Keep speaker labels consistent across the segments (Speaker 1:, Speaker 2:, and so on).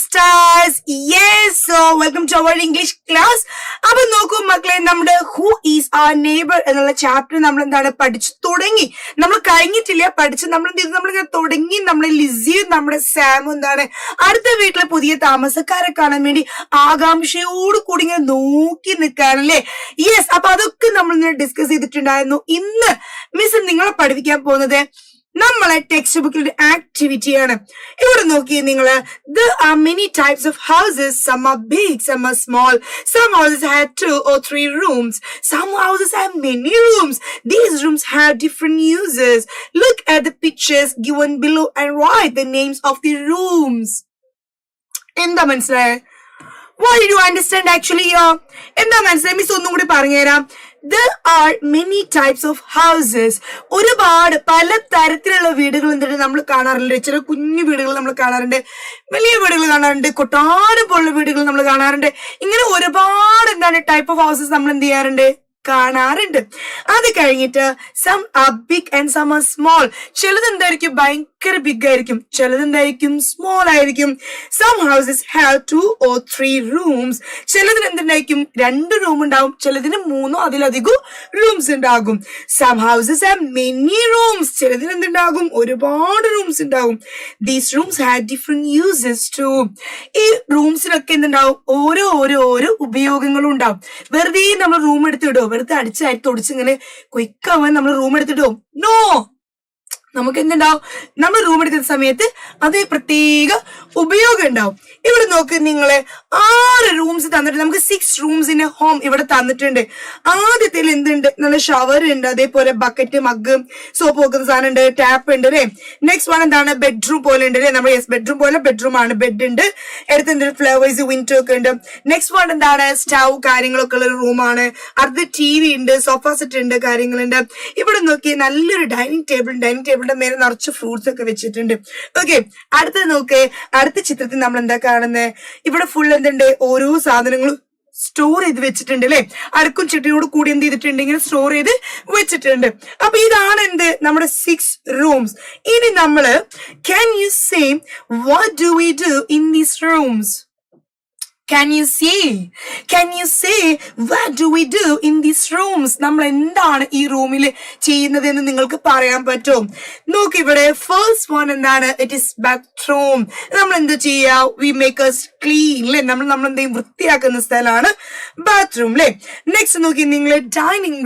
Speaker 1: stars. Yes, so welcome to our English class. അപ്പൊ നോക്കൂ മക്കളെ, നമ്മുടെ ഹു ഈസ് ആർ നെയ്ബർ എന്നുള്ള ചാപ്റ്റർ നമ്മൾ എന്താണ് പഠിച്ചു തുടങ്ങി. നമ്മൾ കഴിഞ്ഞിട്ടില്ല, പഠിച്ച് നമ്മളിങ്ങനെ തുടങ്ങി. നമ്മുടെ ലിസിയും നമ്മുടെ സാമും എന്താണ് അടുത്ത വീട്ടിലെ പുതിയ താമസക്കാരെ കാണാൻ വേണ്ടി ആകാംക്ഷയോട് കൂടി ഇങ്ങനെ നോക്കി നിൽക്കാനല്ലേ. യെസ്, അപ്പൊ അതൊക്കെ നമ്മൾ ഇങ്ങനെ ഡിസ്കസ് ചെയ്തിട്ടുണ്ടായിരുന്നു. ഇന്ന് മിസ് നിങ്ങളെ പഠിപ്പിക്കാൻ പോകുന്നത് നമ്മളെ ടെക്സ്റ്റ് ബുക്കിലെ ആക്ടിവിറ്റിയാണ്. ഇവിടെ നോക്കിയേ നിങ്ങള്. There are many types of houses. Some are big, some are small. Some houses have 2 or 3 rooms. Some houses have many rooms. These rooms have different uses. Look at the pictures given below and write the names of the rooms. എന്താ മനസ്സിലായേ? What did you understand actually? എന്താ മനസ്സിലായി? Miss ഒന്നും കൂടി പറഞ്ഞുതരാം. There are many types of houses. ഒരുപാട് പല തരത്തിലുള്ള വീടുകൾ എന്തിട്ട് നമ്മൾ കാണാറുണ്ട്. ചില കുഞ്ഞു വീടുകൾ നമ്മൾ കാണാറുണ്ട്, വലിയ വീടുകൾ കാണാറുണ്ട്, കൊട്ടാരം പോലുള്ള വീടുകൾ നമ്മൾ കാണാറുണ്ട്. ഇങ്ങനെ ഒരുപാട് എന്താണ് ടൈപ്പ് ഓഫ് ഹൗസസ് നമ്മൾ എന്ത് ചെയ്യാറുണ്ട്, കാണാറുണ്ട്. അത് കഴിഞ്ഞിട്ട് some are big and some are small. ചിലത് എന്തായിരിക്കും ഭയങ്കര ബിഗ് ആയിരിക്കും, ചിലത് എന്തായിരിക്കും സ്മോൾ ആയിരിക്കും. Some houses have 2 or 3 rooms. ചിലതിന് എന്തുണ്ടായിരിക്കും 2 റൂം ഉണ്ടാവും, ചിലതിന് 3 അതിലധികം റൂംസ് ഉണ്ടാകും. Some houses have many rooms. ചിലതിന് എന്തുണ്ടാകും ഒരുപാട് റൂംസ് ഉണ്ടാകും. These rooms have different uses too. ഈ റൂംസിനൊക്കെ എന്തുണ്ടാവും ഓരോ ഉപയോഗങ്ങളും ഉണ്ടാവും. വെറുതെ നമ്മൾ റൂം എടുത്തിടും, വെറുതെ അടിച്ച് ഇങ്ങനെ ക്വിക്കാവാൻ നമ്മൾ റൂം എടുത്തിട്ടോ? നോ, നമുക്ക് എന്തുണ്ടാവും, നമ്മൾ റൂം എടുക്കുന്ന സമയത്ത് അത് പ്രത്യേക ഉപയോഗം ഉണ്ടാവും. ഇവിടെ നോക്ക് നിങ്ങള്, 6 റൂംസ് തന്നിട്ട് നമുക്ക് 6 റൂംസ് ഇൻ എ ഹോം ഇവിടെ തന്നിട്ടുണ്ട്. ആദ്യത്തിൽ എന്തുണ്ട്, നല്ല ഷവർ ഉണ്ട്, അതേപോലെ ബക്കറ്റ്, മഗ്, സോപ്പ് വെക്കുന്ന സാധനം ഉണ്ട്, ടാപ്പ് ഉണ്ട് അല്ലെ. നെക്സ്റ്റ് വൺ എന്താണ്, ബെഡ്റൂം പോലെ ഉണ്ട് അല്ലെ. നമ്മൾ ബെഡ്റൂം പോലെ ബെഡ്റൂം ആണ്, ബെഡ് ഉണ്ട്, അടുത്ത് എന്തൊരു ഫ്ലവേഴ്സ്, വിൻഡോ ഒക്കെ ഉണ്ട്. നെക്സ്റ്റ് വൺ എന്താണ്, സ്റ്റൗ കാര്യങ്ങളൊക്കെ ഉള്ള ഒരു റൂമാണ്. അടുത്ത് TV ഉണ്ട്, സോഫ സെറ്റ് ഉണ്ട്, കാര്യങ്ങളുണ്ട്. ഇവിടെ നോക്കി നല്ലൊരു ഡൈനിങ് ടേബിളിന്റെ മേലെ നിറച്ച് ഫ്രൂട്ട്സ് ഒക്കെ വെച്ചിട്ടുണ്ട്. ഓക്കെ, അടുത്തത് നോക്ക്. അടുത്ത ചിത്രത്തിൽ നമ്മൾ എന്താ കാണുന്നത്, ഇവിടെ ഫുൾ എന്തുണ്ട്, ഓരോ സാധനങ്ങളും സ്റ്റോർ ചെയ്ത് വെച്ചിട്ടുണ്ട് അല്ലെ. അടുക്കും ചിട്ടയോട് കൂടി എന്ത് ചെയ്തിട്ടുണ്ട്, ഇങ്ങനെ സ്റ്റോർ ചെയ്ത് വെച്ചിട്ടുണ്ട്. അപ്പൊ ഇതാണ് എന്ത്, നമ്മുടെ 6 റൂംസ്. ഇനി നമ്മള് can you say what do we do in these rooms? Can you say what do we do in these rooms? നമ്മൾ എന്താണ് ഈ റൂമിൽ ചെയ്യുന്നത് എന്ന് നിങ്ങൾക്ക് പറയാൻ പറ്റും? നോക്ക് ഇവിടെ ഫസ്റ്റ് വൺ എന്താണ്, ഇറ്റ് ഈസ് ബാത്റൂം. നമ്മൾ എന്ത് ചെയ്യാ, വി മേക്ക് us clean അല്ലെ. നമ്മൾ എന്തെങ്കിലും വൃത്തിയാക്കുന്ന സ്ഥലമാണ് ബാത്റൂം അല്ലെ. നെക്സ്റ്റ് നോക്കി നിങ്ങൾ, ഡൈനിങ്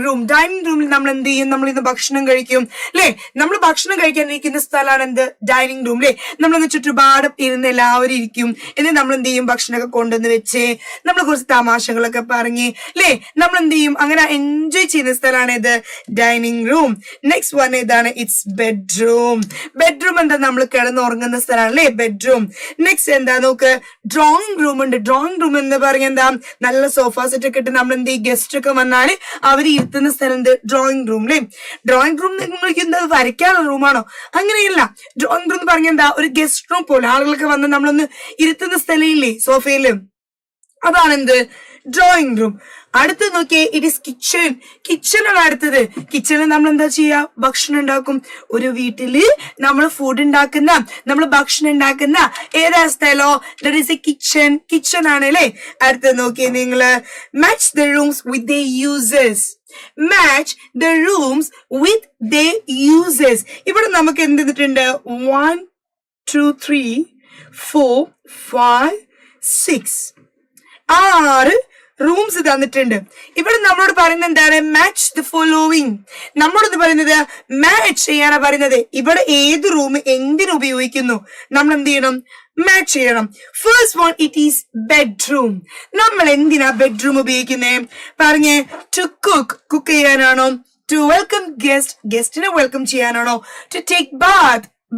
Speaker 1: റൂമിൽ നമ്മൾ എന്ത് ചെയ്യും, നമ്മൾ ഇന്ന് ഭക്ഷണം കഴിക്കും അല്ലെ. നമ്മൾ ഭക്ഷണം കഴിക്കാനിരിക്കുന്ന സ്ഥലമാണ് എന്ത്, ഡൈനിങ് റൂം അല്ലെ. നമ്മളൊന്ന് ചുറ്റുപാടും ഇരുന്ന് എല്ലാവരും ഇരിക്കും, എന്നിട്ട് നമ്മൾ എന്ത് ചെയ്യും, ഭക്ഷണമൊക്കെ കൊണ്ടുവന്ന് വെച്ച് നമ്മൾ കുറച്ച് തമാശകളൊക്കെ പറഞ്ഞ് അല്ലെ, നമ്മൾ എന്ത് ചെയ്യും, അങ്ങനെ എൻജോയ് ചെയ്യുന്ന സ്ഥലമാണ് ഇത് ഡൈനിങ് റൂം. നെക്സ്റ്റ് വൺ ഏതാണ്, ഇറ്റ്സ് ബെഡ്റൂം. എന്താ, നമ്മൾ കിടന്നുറങ്ങുന്ന സ്ഥലമാണ് അല്ലെ, ബെഡ്റൂം. നെക്സ്റ്റ് എന്താ നോക്ക്, ഡ്രോയിങ് റൂം ഉണ്ട്. ഡ്രോയിങ് റൂം എന്ന് പറഞ്ഞ എന്താ, നല്ല സോഫ സെറ്റ് ഒക്കെ ഇട്ട് നമ്മൾ എന്ത് ചെയ്യും, ഗസ്റ്റ് ഒക്കെ വന്നാല് അവർ ഇരുത്തുന്ന സ്ഥലം എന്ത്, ഡ്രോയിങ് റൂം അല്ലെ. ഡ്രോയിങ് റൂം നിങ്ങൾക്ക് എന്താ വരയ്ക്കാനുള്ള റൂമാണോ? അങ്ങനെയല്ല. ഡ്രോയിങ് റൂം എന്ന് പറഞ്ഞ എന്താ, ഒരു ഗസ്റ്റ് റൂം പോലെ ആളുകളൊക്കെ വന്ന് നമ്മളൊന്ന് ഇരുത്തുന്ന സ്ഥലം ഇല്ലേ, സോഫയില്, അതാണ് എന്ത്, ഡ്രോയിങ് റൂം. അടുത്ത് നോക്കിയേ, ഇറ്റ് ഈസ് കിച്ചണാണ് അടുത്തത്. കിച്ചണിൽ നമ്മൾ എന്താ ചെയ്യാ, ഭക്ഷണം ഉണ്ടാക്കും. ഒരു വീട്ടില് നമ്മൾ ഭക്ഷണം ഉണ്ടാക്കുന്ന ഏതാ സ്ഥലോ, ദാറ്റ് ഈസ് എ കിച്ചൺ ആണ് അല്ലെ. അടുത്തത് നോക്കിയേ നിങ്ങള്, match the rooms with the uses. ഇവിടെ നമുക്ക് എന്ത് ചെയ്തിട്ടുണ്ട്, 1 2 3 4 5 6 6 റൂംസ് തന്നിട്ടുണ്ട്. ഇവിടെ നമ്മളോട് പറയുന്നത് എന്താണ്, മാച്ച് ദ ഫോളോവിങ്. നമ്മളോട് പറയുന്നത് മാച്ച് ചെയ്യാനാണ് പറയുന്നത്. ഇവിടെ ഏത് റൂം എന്തിനു ഉപയോഗിക്കുന്നു നമ്മൾ എന്ത് ചെയ്യണം, മാച്ച് ചെയ്യണം. First one, it is bedroom. നമ്മൾ എന്തിനാ ബെഡ്റൂം ഉപയോഗിക്കുന്നത് പറഞ്ഞേ, ടു കുക്ക് ചെയ്യാനാണോ, ടു വെൽക്കം ഗസ്റ്റിനെ വെൽക്കം ചെയ്യാനാണോ, ടു ടേക്ക്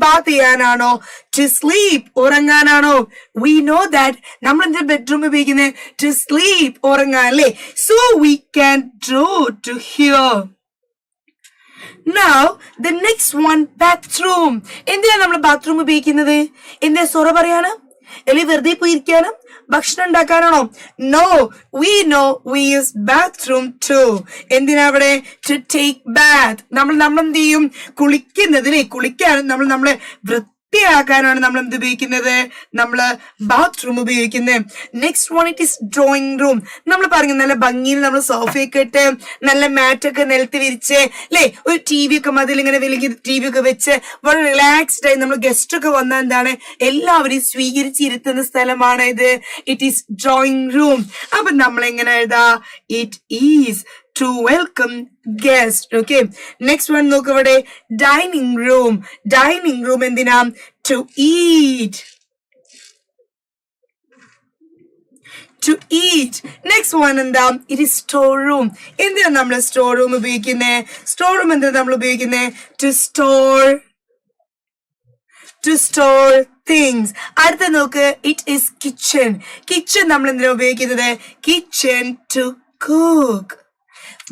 Speaker 1: ബാത്ത് ചെയ്യാനാണോ, ടു സ്ലീപ്പ് ഉറങ്ങാനാണോ? വി നോ ദാറ്റ് നമ്മൾ എന്ത് ബെഡ്റൂം ഉപയോഗിക്കുന്നത്, ടു സ്ലീപ്പ് ഉറങ്ങാൻ അല്ലേ. So we can draw to here. Now the next one, bathroom. എന്തിനാ നമ്മൾ ബാത്റൂം ഉപയോഗിക്കുന്നത്? എന്താ സൊറ പറയാനാ, അല്ലെങ്കിൽ വെറുതെ പോയിരിക്കാനും ഭക്ഷണം ഉണ്ടാക്കാനാണോ? No, we use bathroom too. എന്തിനാ അവിടെ, to take bath. നമ്മൾ എന്ത് ചെയ്യും, കുളിക്കുന്നതിനെ, കുളിക്കാനും നമ്മളെ വൃത്തിയാക്കാനാണ് നമ്മൾ എന്ത് ഉപയോഗിക്കുന്നത്? നമ്മള് ബാത്റൂം ഉപയോഗിക്കുന്നത്. Next one it is drawing room. നമ്മൾ പറഞ്ഞു നല്ല ഭംഗിയിൽ നമ്മൾ സോഫയൊക്കെ ഇട്ട് നല്ല മാറ്റൊക്കെ നിലത്ത് വിരിച്ച് അല്ലെ, ഒരു ടി വി ഒക്കെ മതിൽ ഇങ്ങനെ വലിയ ടി വി ഒക്കെ വെച്ച് വളരെ റിലാക്സ്ഡ് ആയി നമ്മൾ ഗസ്റ്റ് ഒക്കെ വന്നാൽ എന്താണ് എല്ലാവരെയും സ്വീകരിച്ചിരുത്തുന്ന സ്ഥലമാണ് ഇത്. It is drawing room. അപ്പൊ നമ്മൾ എങ്ങനെ എഴുതാ? It is to welcome guests. Okay, next one നോക്ക് ഇവിടെ dining room. Dining room എന്തിനാ? To eat. To eat. Next one എന്താ? It is store room. എന്തിനാ നമ്മൾ store room ഉപയോഗിക്കുന്നത്? store room എന്തിനാ നമ്മൾ ഉപയോഗിക്കുന്നത്? To store things. അടുത്ത നോക്ക്, it is kitchen. kitchen നമ്മൾ എന്തിനാ ഉപയോഗിക്കുന്നത്? kitchen to cook.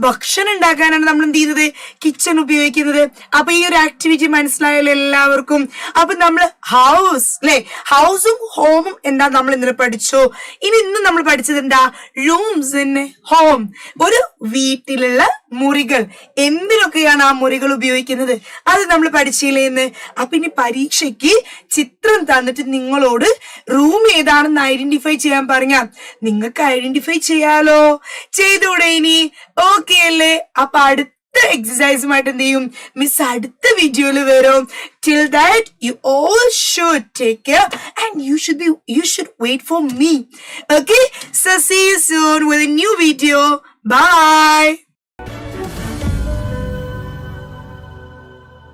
Speaker 1: ഭക്ഷണം ഉണ്ടാക്കാനാണ് നമ്മൾ എന്ത് ചെയ്യുന്നത്? കിച്ചൺ ഉപയോഗിക്കുന്നത്. അപ്പൊ ഈ ഒരു ആക്ടിവിറ്റി മനസ്സിലായല്ലോ എല്ലാവർക്കും. അപ്പൊ നമ്മൾ ഹൗസ് അല്ലെ, ഹൗസും ഹോമും എന്താ നമ്മൾ ഇന്നലെ പഠിച്ചു. ഇന്ന് നമ്മൾ പഠിച്ചത് എന്താ? Rooms in home. ഒരു വീട്ടിലുള്ള മുറികൾ, എന്തിനൊക്കെയാണ് ആ മുറികൾ ഉപയോഗിക്കുന്നത് അത് നമ്മൾ പഠിച്ചില്ലേ ഇന്ന്. അപ്പൊ ഇനി പരീക്ഷയ്ക്ക് ചിത്രം തന്നിട്ട് നിങ്ങളോട് റൂം ഏതാണെന്ന് ഐഡന്റിഫൈ ചെയ്യാൻ പറഞ്ഞാൽ നിങ്ങൾക്ക് ഐഡന്റിഫൈ ചെയ്യാലോ. ചെയ്തൂടെ ഇനി? ഓക്കെ അല്ലേ? അപ്പൊ അടുത്ത എക്സസൈസുമായിട്ട് എന്ത് ചെയ്യും മിസ് അടുത്ത വീഡിയോയിൽ വരും. Till that you all should take care and you should wait for me. Okay, so see you soon with a new video. Bye.